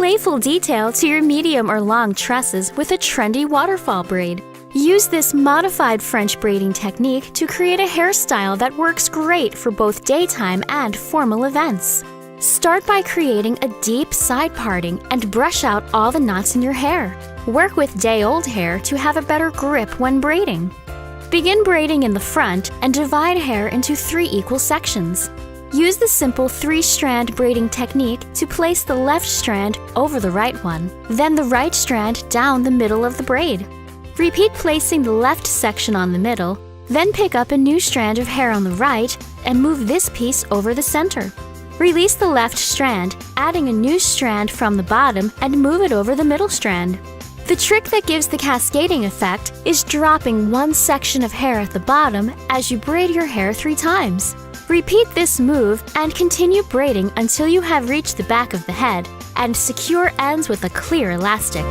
playful detail to your medium or long tresses with a trendy waterfall braid. Use this modified French braiding technique to create a hairstyle that works great for both daytime and formal events. Start by creating a deep side parting and brush out all the knots in your hair. Work with day-old hair to have a better grip when braiding. Begin braiding in the front and divide hair into 3 equal sections. Use the simple 3-strand braiding technique to place the left strand over the right one, then the right strand down the middle of the braid. Repeat placing the left section on the middle, then pick up a new strand of hair on the right and move this piece over the center. Release the left strand, adding a new strand from the bottom and move it over the middle strand. The trick that gives the cascading effect is dropping one section of hair at the bottom as you braid your hair 3 times. Repeat this move and continue braiding until you have reached the back of the head and secure ends with a clear elastic.